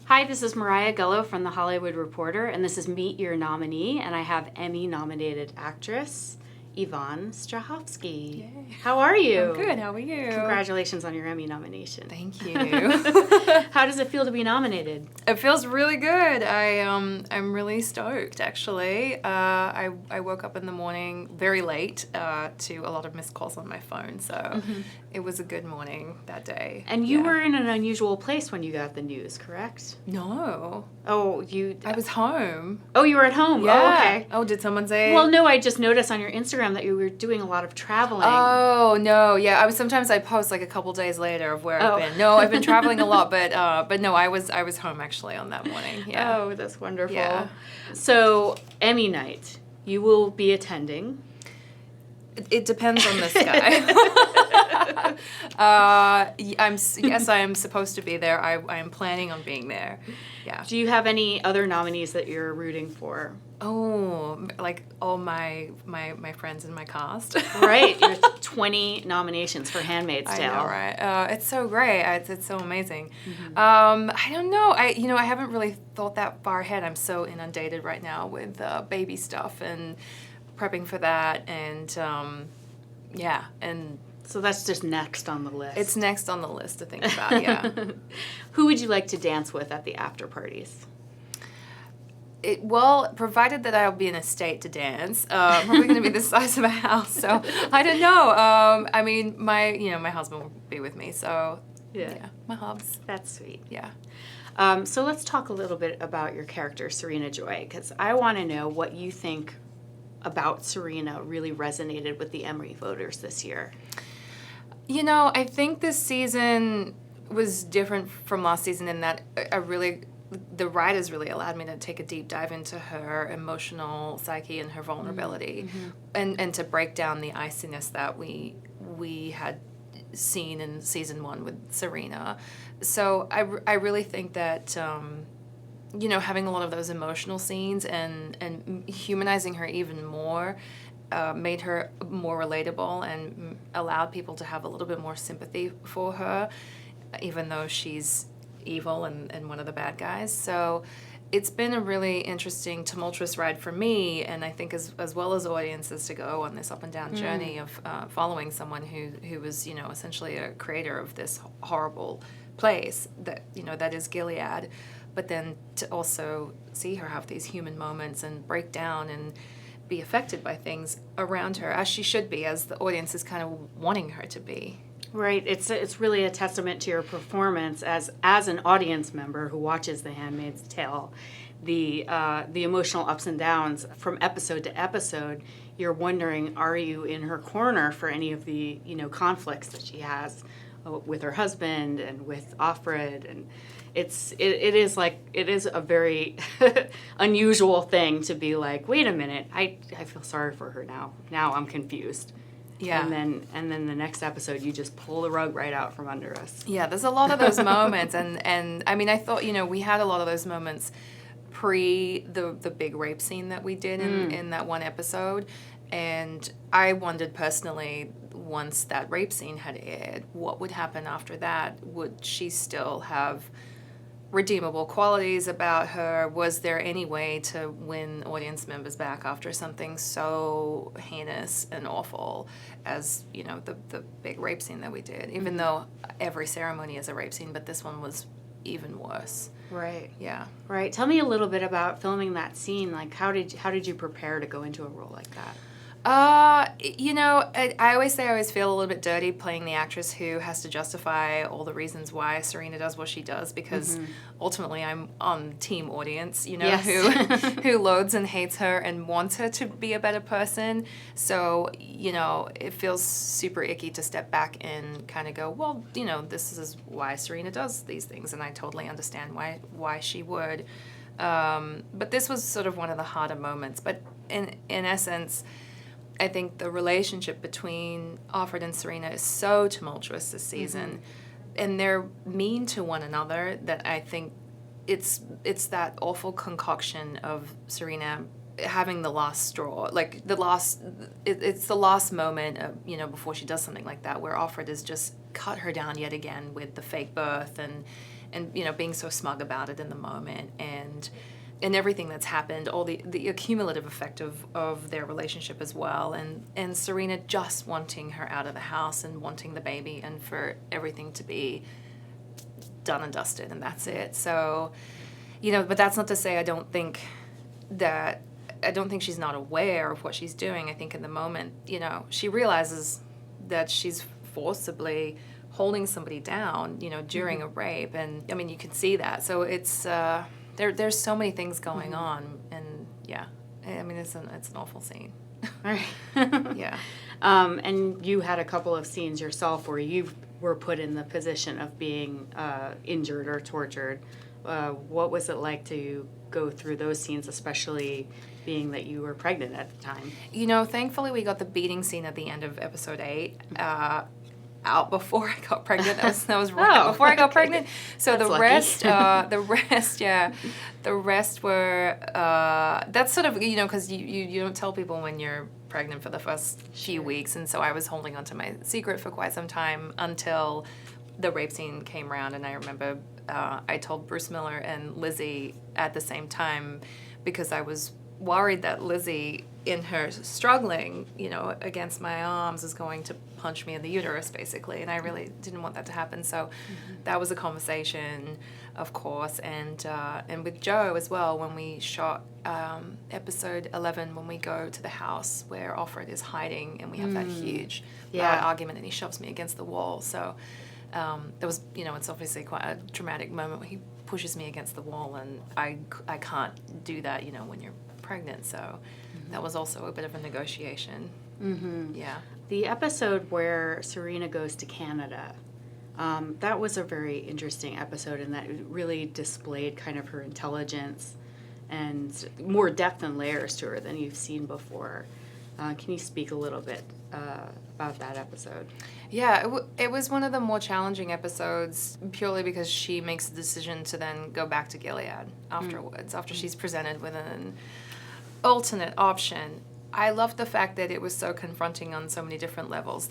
Hi, this is Mariah Gullo from The Hollywood Reporter, and this is Meet Your Nominee, and I have Emmy-nominated actress Yvonne Strahovski. Yay. How are you? I'm good. How are you? Congratulations on your Emmy nomination. Thank you. How does it feel to be nominated? It feels really good. I'm really stoked, actually. I woke up in the morning very late to a lot of missed calls on my phone, so it was a good morning that day. And you were in an unusual place when you got the news, correct? No. Oh, I was home. Oh, you were at home? Yeah. Oh, okay. Oh, did someone say? Well, no, I just noticed on your Instagram that you were doing a lot of traveling. Oh, no, yeah. Sometimes I post like a couple days later of where I've been. No, I've been traveling a lot, but no, I was home actually on that morning. Yeah. Oh, that's wonderful. Yeah. So, Emmy night, you will be attending. It depends on this guy. Yes, I am supposed to be there. I am planning on being there. Yeah. Do you have any other nominees that you're rooting for? Oh, like all my friends in my cast. Right. There's 20 nominations for Handmaid's Tale. I know, right? It's so great. It's so amazing. I don't know. I haven't really thought that far ahead. I'm so inundated right now with baby stuff and prepping for that, and and so that's just next on the list. It's next on the list to think about. Yeah. Who would you like to dance with at the after parties? Well, provided that I'll be in a state to dance, probably going to be the size of a house. So I don't know. I mean, my husband will be with me. So yeah my hubs. That's sweet. Yeah. So let's talk a little bit about your character, Serena Joy, because I want to know what you think about Serena really resonated with the Emmy voters this year. I think this season was different from last season in that the writers really allowed me to take a deep dive into her emotional psyche and her vulnerability, and to break down the iciness that we had seen in season 1 with Serena. So I really think that having a lot of those emotional scenes and humanizing her even more made her more relatable and allowed people to have a little bit more sympathy for her, even though she's evil and one of the bad guys. So it's been a really interesting, tumultuous ride for me, and I think as well as audiences, to go on this up and down journey of following someone who was essentially a creator of this horrible place that is Gilead, but then to also see her have these human moments and break down and be affected by things around her, as she should be, as the audience is kind of wanting her to be. Right. It's really a testament to your performance as an audience member who watches The Handmaid's Tale. The emotional ups and downs from episode to episode. You're wondering, are you in her corner for any of the conflicts that she has with her husband and with Offred? And it is a very unusual thing to be like, wait a minute, I feel sorry for her now. Now I'm confused. Yeah. And then the next episode, you just pull the rug right out from under us. Yeah, there's a lot of those moments, and I mean, I thought we had a lot of those moments pre the big rape scene that we did in that one episode, and I wondered personally, once that rape scene had aired, what would happen after that? Would she still have redeemable qualities about her? Was there any way to win audience members back after something so heinous and awful as the big rape scene that we did, even though every ceremony is a rape scene, but this one was even worse. Right. Yeah. Right. Tell me a little bit about filming that scene. Like, how did you prepare to go into a role like that? I always say I always feel a little bit dirty playing the actress who has to justify all the reasons why Serena does what she does, because ultimately I'm on team audience, Yes. who loathes and hates her and wants her to be a better person. So, it feels super icky to step back and kind of go, well, this is why Serena does these things, and I totally understand why she would. But this was sort of one of the harder moments. But in essence, I think the relationship between Offred and Serena is so tumultuous this season, and they're mean to one another that I think it's that awful concoction of Serena having the last straw, like it's the last moment of, before she does something like that, where Offred has just cut her down yet again with the fake birth and and being so smug about it in the moment, and everything that's happened, all the accumulative effect of their relationship as well, and Serena just wanting her out of the house and wanting the baby and for everything to be done and dusted, and that's it. So, but that's not to say I don't think she's not aware of what she's doing. I think in the moment, she realizes that she's forcibly holding somebody down, during a rape, and I mean, you can see that. So it's there's so many things going on, and yeah, I mean, it's an awful scene. Right. Yeah. And you had a couple of scenes yourself where you were put in the position of being injured or tortured. What was it like to go through those scenes, especially being that you were pregnant at the time? Thankfully we got the beating scene at the end of episode 8 out before I got pregnant. That was right before I got pregnant. So the rest were that's sort of because you don't tell people when you're pregnant for the first few weeks, and so I was holding on to my secret for quite some time until the rape scene came around, and I remember I told Bruce Miller and Lizzie at the same time because I was worried that Lizzie, in her struggling, against my arms, is going to punch me in the uterus, basically, and I really didn't want that to happen. So that was a conversation, of course, and with Joe as well, when we shot episode 11, when we go to the house where Offred is hiding, and we have that huge argument, and he shoves me against the wall. So there was, it's obviously quite a dramatic moment where he pushes me against the wall, and I can't do that, when you're pregnant. So that was also a bit of a negotiation. Yeah. The episode where Serena goes to Canada, that was a very interesting episode, in that it really displayed kind of her intelligence and more depth and layers to her than you've seen before. Can you speak a little bit about that episode? Yeah, it was one of the more challenging episodes, purely because she makes the decision to then go back to Gilead afterwards, after she's presented with an alternate option. I loved the fact that it was so confronting on so many different levels.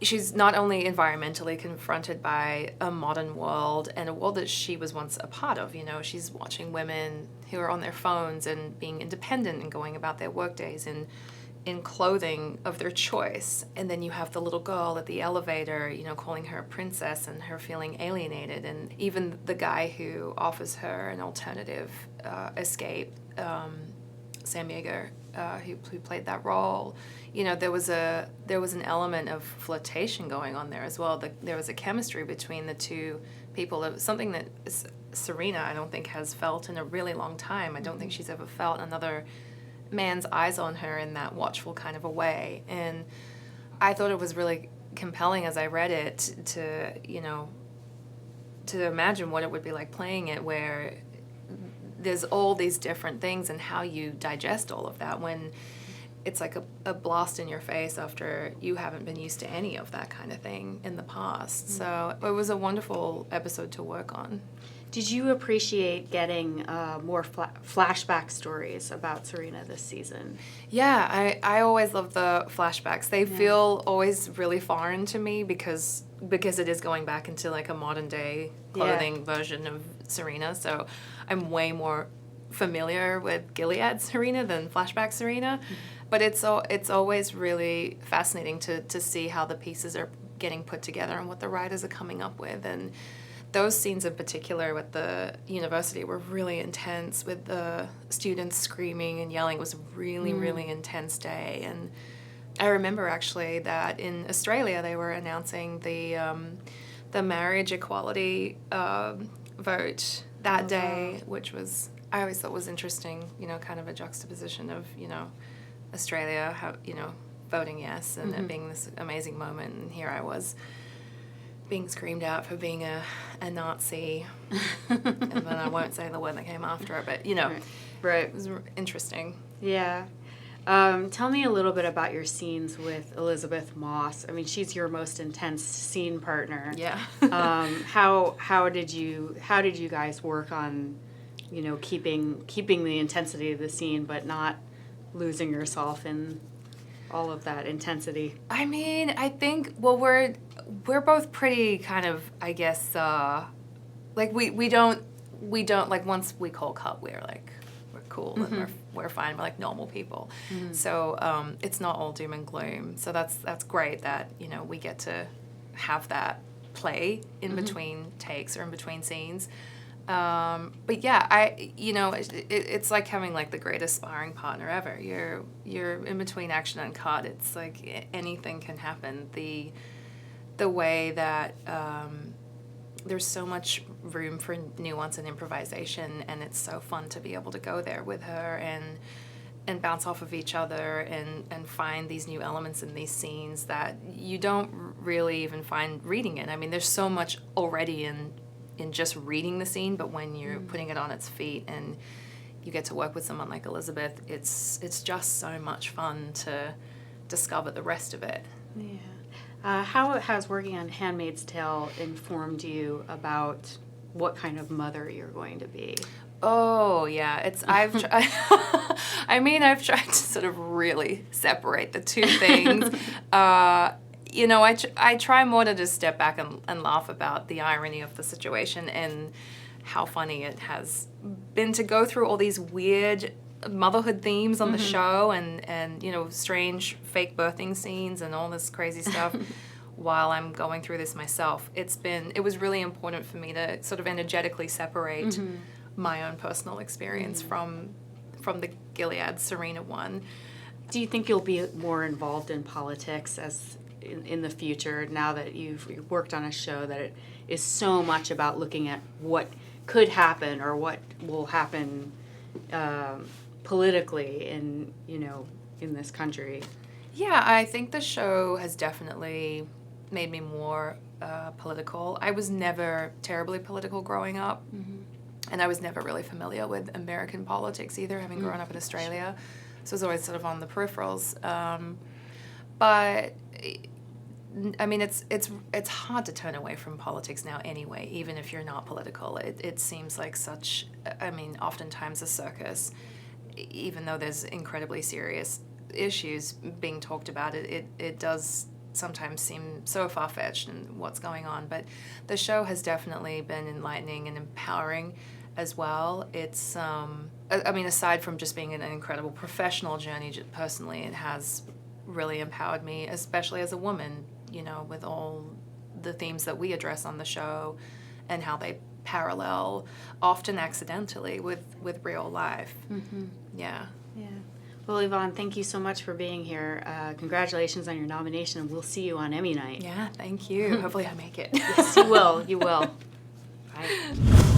She's not only environmentally confronted by a modern world, and a world that she was once a part of. She's watching women who are on their phones and being independent and going about their work days in clothing of their choice. And then you have the little girl at the elevator, calling her a princess, and her feeling alienated. And even the guy who offers her an alternative escape, Sam Yeager, who played that role, there was an element of flirtation going on there as well. There was a chemistry between the two people. It was something that Serena, I don't think, has felt in a really long time. I don't think she's ever felt another man's eyes on her in that watchful kind of a way. And I thought it was really compelling as I read it to imagine what it would be like playing it, where there's all these different things, and how you digest all of that when it's like a blast in your face after you haven't been used to any of that kind of thing in the past. So it was a wonderful episode to work on. Did you appreciate getting more flashback stories about Serena this season? Yeah, I always love the flashbacks. They feel always really foreign to me because it is going back into like a modern day clothing version of Serena. So I'm way more familiar with Gilead Serena than flashback Serena. But it's always really fascinating to see how the pieces are getting put together and what the writers are coming up with. And those scenes in particular with the university were really intense, with the students screaming and yelling. It was a really, really intense day. And I remember actually that in Australia they were announcing the marriage equality vote that day, which was, I always thought was interesting, kind of a juxtaposition of, Australia, voting yes, and it being this amazing moment. And here I was being screamed out for being a Nazi, and then I won't say the word that came after it, but Right. It was interesting. Yeah. Tell me a little bit about your scenes with Elisabeth Moss. I mean, she's your most intense scene partner. Yeah. How did you guys work on, keeping the intensity of the scene, but not losing yourself in all of that intensity? I mean, I think, we're both pretty kind of, I guess, like we don't like once we call cut, we're cool and we're fine. We're like normal people. So it's not all doom and gloom. So that's great that, you know, we get to have that play in between takes or in between scenes. But yeah, it's like having like the greatest sparring partner ever. You're in between action and cut. It's like anything can happen. The way that there's so much room for nuance and improvisation, and it's so fun to be able to go there with her and bounce off of each other and find these new elements in these scenes that you don't really even find reading it. I mean, there's so much already in just reading the scene, but when you're putting it on its feet and you get to work with someone like Elisabeth, it's just so much fun to discover the rest of it. Yeah. How has working on Handmaid's Tale informed you about what kind of mother you're going to be? Oh yeah, I've tried to sort of really separate the two things. You know, I try more to just step back and laugh about the irony of the situation and how funny it has been to go through all these weird motherhood themes on the show and you know, strange fake birthing scenes and all this crazy stuff while I'm going through this myself. It was really important for me to sort of energetically separate my own personal experience from the Gilead Serena one. Do you think you'll be more involved in politics as in the future, now that you've worked on a show that it is so much about looking at what could happen or what will happen politically in this country? Yeah, I think the show has definitely made me more political. I was never terribly political growing up, and I was never really familiar with American politics either, having grown up in Australia. So it was always sort of on the peripherals. But I mean, it's hard to turn away from politics now anyway, even if you're not political. It seems like oftentimes a circus, even though there's incredibly serious issues being talked about, it does sometimes seem so far-fetched in what's going on. But the show has definitely been enlightening and empowering as well. It's, aside from just being an incredible professional journey, personally, it has really empowered me, especially as a woman, you know, with all the themes that we address on the show and how they parallel, often accidentally, with real life. Yeah. Well, Yvonne, thank you so much for being here. Congratulations on your nomination, and we'll see you on Emmy night. Yeah, thank you. Hopefully I make it. Yes, you will. You will. Bye.